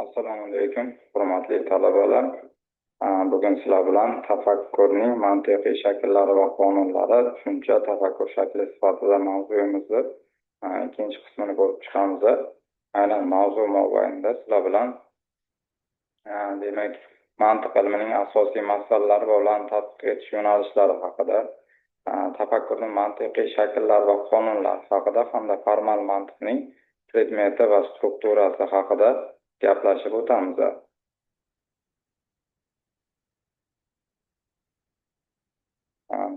Assalomu alaykum, hurmatli talabalar. Bugun sizlar bilan tafakkurning mantiqiy shakllari va qonunlari tushuncha tafakkur shakli sifatida mavzuyimizni ikkinchi qismini ko'rib chiqamiz. Aynan mavzu mobaynida sizlar bilan demak mantiq ilmining asosiy masalalari va ularni tadqiq etish yo'nalishlari haqida, tafakkurning mantiqiy shakllari va qonunlari haqida hamda formal mantiqning predmeti va strukturasi haqida gaplashib o'tamiz.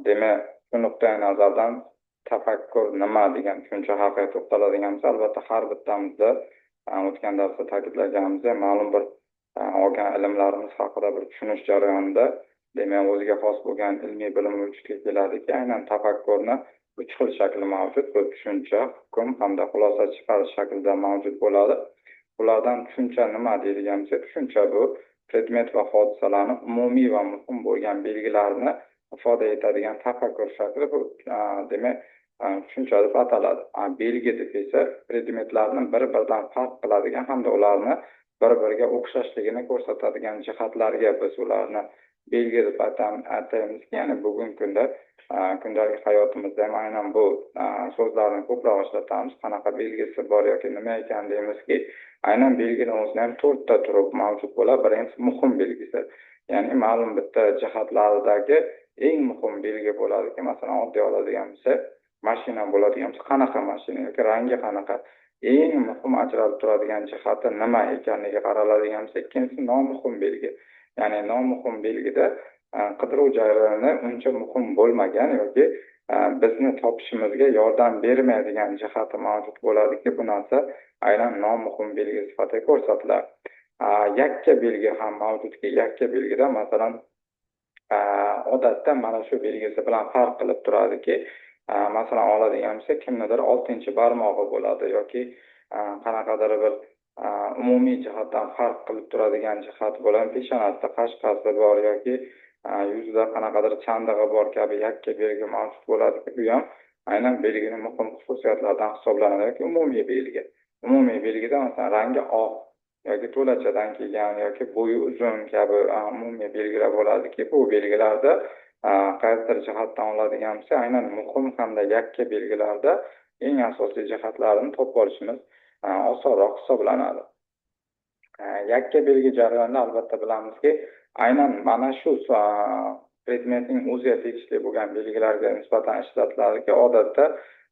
Demak, shu nuqtai nazardan tafakkur nima degan tushuncha haqida to'xtaladiganmiz. Albatta har bittamizda o'tgan darsda ta'kidlaganimizdek ma'lum bir olgan ilmlarimiz haqida bir tushunish jarayonida demak o'ziga xos bo'lgan ilmiy bilim vujudga keladiki, aynan tafakkurni 3 xil shakli mavjud. Bu tushuncha, hukm hamda xulosa chiqarish shaklida mavjud bo'ladi. Ulardan tushuncha nima deydigan bo'lsa, tushuncha bu predmet va hodisalarni umumiy va muhim bo'lgan belgilarini ifoda etadigan tafakkur shakli. Bu demak tushuncha deb ataladi. Belgi deb esa predmetlarni bir-biridan farq qiladigan hamda ularni bir-biriga o'xshashligini ko'rsatadigan jihatlarga biz ularni belgi deb ataymiz. Ya'ni bugungi kunda kundalik hayotimizda ham aynan bu so'zlarni ko'proq ishlatamiz. Qanaqa belgisi bor yoki nima ekan deymizki, aynan belgini o'zida ham 4 ta turi mavjud bo'ladi. Birinchisi muhim belgisi. Ya'ni ma'lum bitta jihatlaridagi eng muhim belgi bo'ladiki, masalan, oddiy oladigan bo'lsak, mashina bo'ladigan bo'lsa, qanaqa mashina yoki rangi qanaqa, eng muhim ajralib turadigan jihati nima ekanligiga qaraladigan bo'lsa, ikkinchisi nomuhim belgi. Ya'ni nomuhim belgida qidiruv jarayoni uncha muhim bo'lmagan yoki bizni topishimizga yordam bermaydigan jihati mavjud bo'ladiki, bu narsa aynan nomuhim belgi sifatida ko'rsatiladi. Yakka belgi ham mavjudki, yakka belgida masalan odatda mana shu belgisi bilan farq qilib turadiki, masalan oladigan bo'lsak, kimnidir 6-barmog'i bo'ladi yoki qanaqadir bir umumiy jihatdan farq qilib turadigan jihat bo'ladi, peshonasida qashqasi bor yoki yuzida qanaqadir chandig'i bor kabi yakka belgi mavjud bo'ladiki, bu ham aynan belgining muhim xususiyatlaridan hisoblanadi yoki umumiy belgi. Umumiy belgida masalan rangi oq yoki to'lachadan kelgan yoki bo'yi uzun kabi umumiy belgilar bo'ladiki, bu belgilarda qaysidir jihatdan oladigan bo'lsa, aynan muhim hamda yakka belgilarda eng asosiy jihatlarini topib olishimiz osonroq hisoblanadi. Yakka belgi jarayonida albatta bilamizki, aynan mana shu predmetning o'ziga tegishli bo'lgan belgilarga nisbatan ishlatiladiki, odatda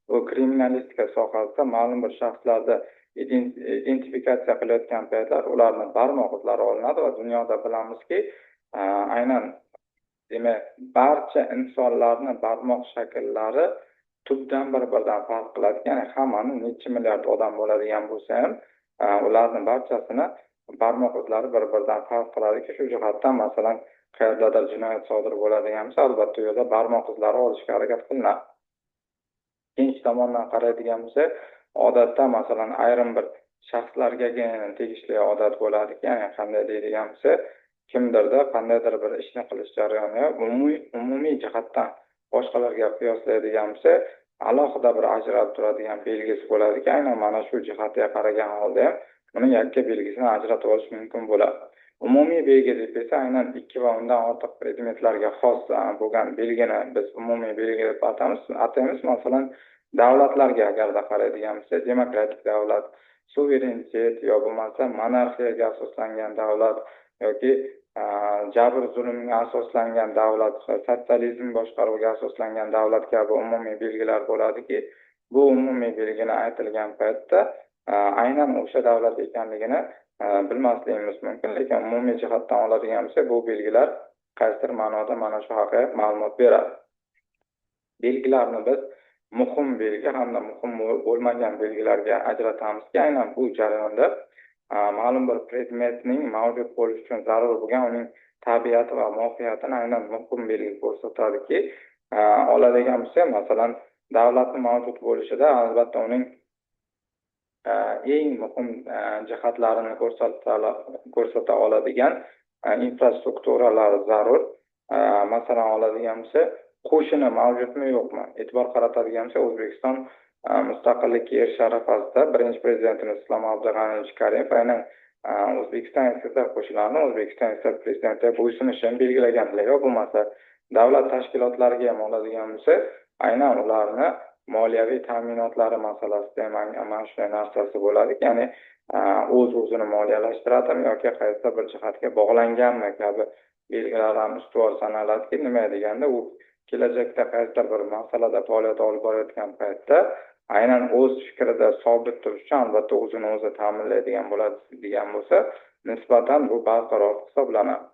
bu kriminalistika sohasida ma'lum bir shaxslarni identifikatsiya qilayotgan paytlar ularni barmoq izlari olinadi va dunyoda bilamizki, aynan demak barcha insonlarning barmoq shakllari tubdan bir-biridan farq qiladi. Ya'ni hammani necha milliard odam bo'ladigan bo'lsa ham, ularning barchasini barmoq izlari bir-biridan farq qiladiki, shu jihatdan masalan qayerdadir jinoyat sodir bo'ladigan bo'lsa, albatta u yerda barmoq izlari olishga harakat qilinadi. Ikkinchi tomondan qaraydigan bo'lsa, odatda masalan ayrim bir shaxslarga tegishli odat bo'ladi. Ya'ni qanday deydigan bo'lsa, kimdirda qandaydir bir ishni qilish jarayonida umumiy jihatdan boshqalarga qiyoslaydigan bo'lsa, alohida bir ajralib turadigan belgisi bo'ladiki, aynan mana shu jihatga qaragan holda ham uni yakka belgisini ajratib olish mumkin bo'ladi. Umumiy belgi deb esa aynan 2 va undan ortiq predmetlarga xos bo'lgan belgini biz umumiy belgi deb ataymiz. Masalan, davlatlarga agarda qaraydigan bo'lsak, demokratik davlat, suverenitet yo bo'lmasa monarxiyaga asoslangan davlat yoki jabr zulmga asoslangan davlat, sotsializm boshqaruviga asoslangan davlat kabi umumiy belgilar bo'ladiki, bu umumiy belgini aytilgan paytda aynan o'sha davlat ekanligini bilmasligimiz mumkin, lekin umumiy jihatdan oladigan bo'lsa, bu belgilar qaysidir ma'noda mana shu haqida ma'lumot beradi. Belgilarni biz muhim belgi hamda muhim bo'lmagan belgilarga ajratamizki, aynan bu jarayonda ma'lum bir predmetning mavjud bo'lishi uchun zarur bo'lgan uning tabiati va mohiyatini aynan muhim belgi ko'rsatadiki, oladigan bo'lsa, masalan, davlatning mavjud bo'lishida albatta uning eng muhim jihatlarini ko'rsata oladigan infrastrukturalar zarur. Masalan, oladigan bo'lsa, qo'shini mavjudmi yo'qmi? E'tibor qaratadigan bo'lsa, O'zbekiston mustaqillikka erishish arafasida birinchi prezidentimiz Islom Abdug'aniyevich Karimov aynan O'zbekiston esa qo'shinlarni O'zbekiston esa prezidentiga bo'ysunishini belgilaganligi bo'lmasa davlat tashkilotlariga ham oladigan bo'lsa aynan ularni moliyaviy ta'minotlari masalasida ham mana shunday narsasi bo'ladi, ya'ni o'zini moliyalashtiradimi yoki qaysi bir jihatga bog'langanmi kabi belgilar ham ustuvor sanaladiki, nima deganda u kelajakda qaysidir bir masalada faoliyat olib borayotgan paytda aynan o'z fikrida sobit turish uchun albatta o'zini o'zi ta'minlaydigan bo'ladi degan bo'lsa nisbatan bu barqaror hisoblanadi.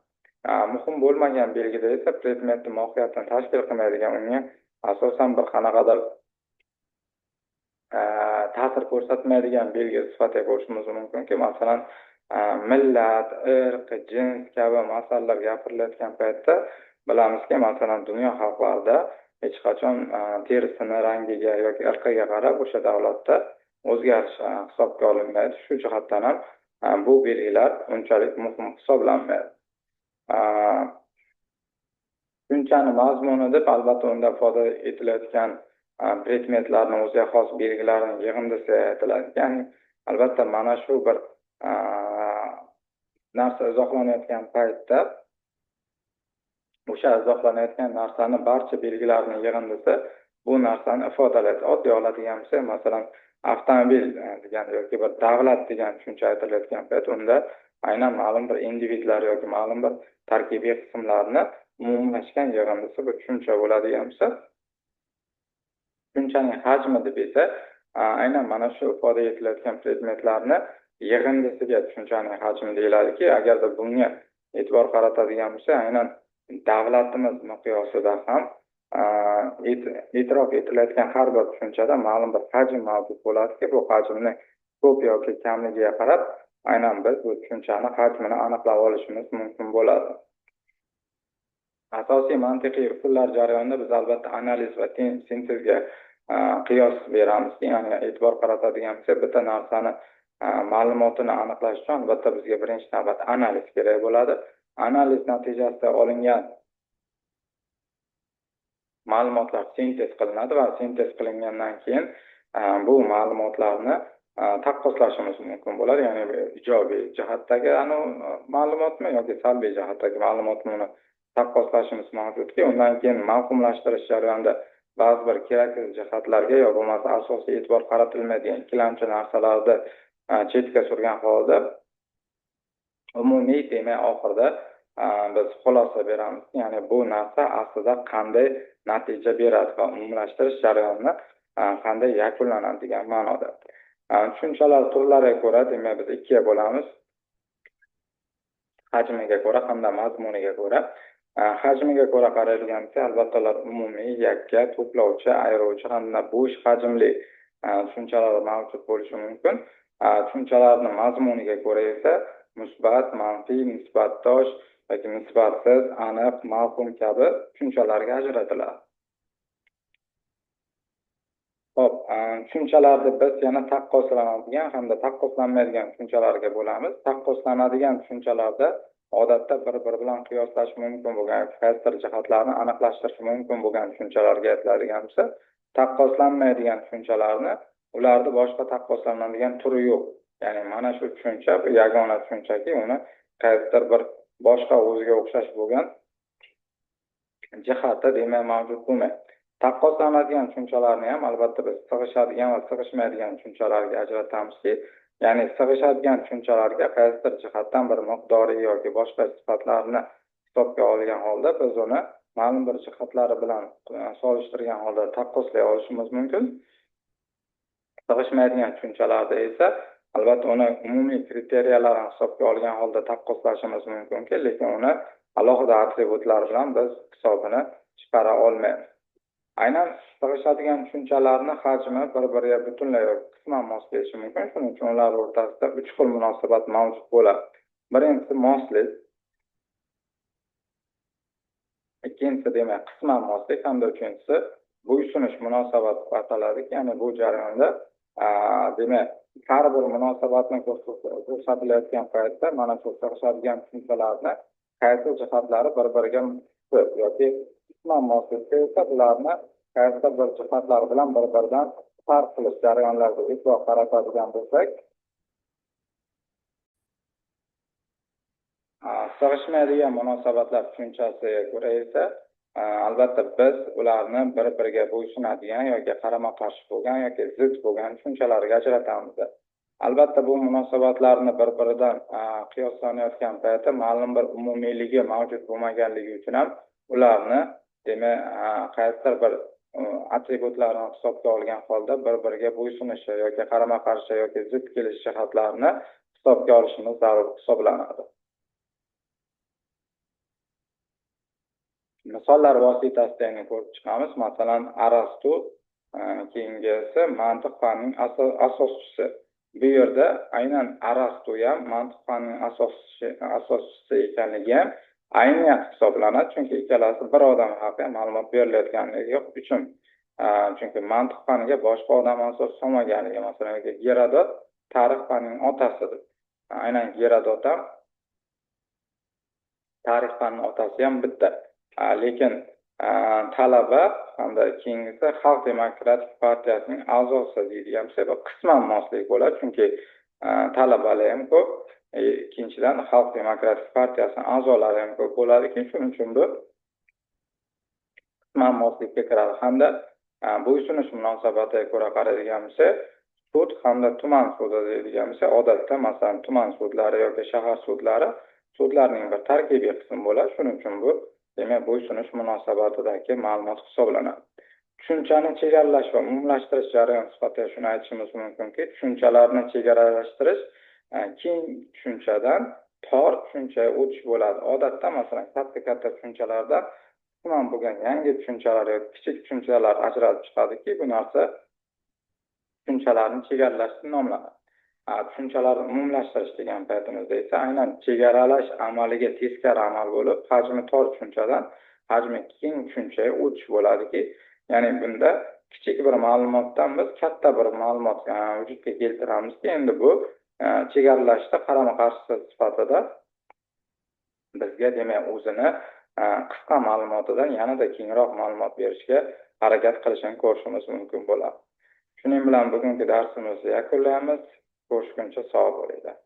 Muhim bo'lmagan belgida esa predmetni mohiyatini tashkil qilmaydigan, unga asosan bir qanaqadir ta'sir ko'rsatmaydigan belgi sifatida ko'rishimiz mumkinki, masalan millat, irq, jins kabi masalalar gapirilayotgan paytda bilamizki, masalan dunyo xalqlarida hech qachon terisini rangiga yoki irqiga qarab o'sha davlatda o'zgarish hisobga olinmaydi. Shu jihatdan ham bu belgilar unchalik muhim hisoblanmaydi. Tushunchani mazmuni deb albatta unda ifoda etilayotgan predmetlarning o'ziga xos belgilarning yig'indisi aytiladi. Ya'ni albatta mana shu bir narsa izohlanayotgan paytda o'sha izohlanayotgan narsani barcha belgilarning yig'indisi bu narsani ifodalaydi. Oddiy oladigan bo'lsa, masalan, avtomobil degan yoki bir davlat degan tushuncha aytilayotgan payt unda aynan ma'lum bir individlar yoki ma'lum bir tarkibiy qismlarni umumlashgan yig'indisi bu tushuncha bo'ladigan bo'lsa, tushunchaning hajmi deb esa aynan mana shu ifoda etilayotgan predmetlarni yig'indisiga tushunchaning hajmi deyiladiki, agarda bunga e'tibor qaratadigan bo'lsa, aynan davlatimiz miqyosida ham e'tirof etilayotgan har bir tushunchada ma'lum bir hajm mavjud bo'ladiki, bu hajmni ko'p yoki kamligiga qarab aynan biz bu tushunchani hajmini aniqlab olishimiz mumkin bo'ladi. Asosiy mantiqiy usullar jarayonida biz albatta analiz va sintezga qiyos beramiz. Ya'ni e'tibor qaratadigan bo'lsa, bitta narsani ma'lumotini aniqlash uchun albatta bizga birinchi navbatda analiz kerak bo'ladi. Analiz natijasida olingan ma'lumotlar sintez qilinadi va sintez qilingandan keyin bu ma'lumotlarni taqqoslashimiz mumkin bo'ladi. Ya'ni ijobiy jihatdagi ma'lumotmi yoki salbiy jihatdagi ma'lumotni uni taqqoslashimiz mavjudki, undan keyin mavhumlashtirish jarayonida ba'zi bir keraksiz jihatlarga yo bo'lmasa asosiy e'tibor qaratilmaydigan ikkilamchi narsalarni chetga surgan holda umumiy tema oxirida biz xulosa beramiz. Ya'ni bu narsa aslida qanday natija beradi va umumlashtirish jarayonini qanday yakunlanadi degan ma'noda. Tushunchalar turlariga ko'ra, demak biz ikkiga bo'lamiz. Hajmiga ko'ra hamda mazmuniga ko'ra. Hajmiga ko'ra qaraydigan bo'lsa, albatta ular umumiy, yakka, to'plovchi, ayiruvchi hamda bo'sh hajmli tushunchalar mavjud bo'lishi mumkin. Tushunchalarning mazmuniga ko'ra esa musbat, manfiy, nisbatdosh yoki nisbatsiz, aniq, mavhum kabi tushunchalarga ajratiladi. Xo'p, tushunchalarni biz yana taqqoslanadigan hamda taqqoslanmaydigan tushunchalarga bo'lamiz. Taqqoslanadigan tushunchalarda odatda bir-biri bilan qiyoslash mumkin bo'lgan, qaysidir jihatlarni aniqlashtirish mumkin bo'lgan tushunchalarga aytiladigan bo'lsa, taqqoslanmaydigan tushunchalarni ularni boshqa taqqoslanadigan turi yo'q. Ya'ni mana shu tushuncha bu yagona tushunchaki, uni qaysidir bir boshqa o'ziga o'xshash bo'lgan jihatda demak mavjud bo'lmaydi. Taqqoslanadigan tushunchalarni ham albatta biz sig'ishadigan va sig'ishmaydigan tushunchalarga ajratamizki, ya'ni sig'ishadigan tushunchalarga qaysidir jihatdan bir miqdoriy yoki boshqa sifatlarni hisobga olgan holda biz uni ma'lum bir jihatlari bilan solishtirgan holda taqqoslay olishimiz mumkin. Sig'ishmaydigan tushunchalarda esa albatta uni umumiy kriteriyalarni hisobga olgan holda taqqoslashimiz mumkinki, lekin uni alohida atributlar bilan biz hisobini chiqara olmaymiz. Aynan sig'ishadigan tushunchalarni hajmi bir-biriga butunlay qisman mos kelishi mumkin. Shuning uchun ular o'rtasida 3 xil munosabat mavjud bo'ladi. Birinchisi moslik, ikkinchisi demak qisman moslik hamda uchinchisi bo'ysunish munosabati deb ataladi. Ya'ni bu jarayonda demak har bir munosabatni ko'rsatilayotgan paytda mana shu sig'ishadigan tushunchalarni qaysi jihatlari bir-biriga yoki qisman moslikda esa bularni qaysi bir jihatlar bilan bir-biridan farq qilish jarayonlariga e'tibor qaratadigan bo'lsak, Sig'ishmaydigan munosabatlar tushunchasiga ko'ra esa, albatta biz ularni bir-biriga bo'ysunadigan yoki qarama-qarshi bo'lgan yoki zid bo'lgan tushunchalarga ajratamiz. Albatta bu munosabatlarni bir-biridan qiyoslanayotgan paytda ma'lum bir umumiyligi mavjud bo'lmaganligi uchun ham ularni demak qaysidir bir atributlarni hisobga olgan holda bir-biriga bo'ysunishi yoki qarama-qarshi yoki zid kelish jihatlarini hisobga olishimiz zarur hisoblanadi. Misollar vositasida endi ko'rib chiqamiz. Masalan, Arastu, keyingisi mantiq fanining asoschisi. Bu yerda aynan Arastu ham mantiq fanining asoschisi ekanligi ham ayniyat hisoblanadi, chunki ikkalasi bir odam haqida ma'lumot berilayotganligi uchun. Chunki mantiq faniga boshqa odam asos solmaganligi, masalan, Gerodot tarix fanining otasidir. Aynan Gerodot ham tarix fanining otasi ham bitta. Lekin talaba hamda keyingisi Xalq demokratik partiyasining a'zosi deydigan bo'lsa, qisman moslik bo'ladi, chunki talabalar ham ko'p, ikkinchidan Xalq demokratik partiyasining a'zolari ham ko'p bo'ladiki, shuning uchun bu qisman moslikka kiradi. Hamda bo'ysunish munosabatiga ko'ra qaraydigan bo'lsa, sud hamda tuman sudi deydigan bo'lsa, odatda masalan tuman sudlari yoki shahar sudlari sudlarning bir tarkibiy qismi bo'ladi. Shuning uchun bu demak bo'ysunish munosabatidagi ma'lumot hisoblanadi. Tushunchani chegaralash va umumlashtirish jarayoni sifatida shuni aytishimiz mumkinki, tushunchalarni chegaralashtirish keng tushunchadan tor tushunchaga o'tish bo'ladi. Odatda masalan katta tushunchalarda tuman bo'lgan yangi tushunchalar yoki kichik tushunchalar ajralib chiqadiki, bu narsa tushunchalarni chegaralash deb nomlanadi. Tushunchalarni umumlashtirish degan paytimizda esa aynan chegaralash amaliga teskari amal bo'lib, hajmi tor tushunchadan hajmi keng tushunchaga o'tish bo'ladiki, ya'ni bunda kichik bir ma'lumotdan biz katta bir ma'lumot vujudga keltiramizki, endi bu chegaralashda qarama-qarshi sifatida bizga demak o'zini qisqa ma'lumotidan yanada kengroq ma'lumot berishga harakat qilishini ko'rishimiz mumkin bo'ladi. Shuning bilan bugungi darsimizni yakunlaymiz. Ko'rishguncha sog' bo'linglar.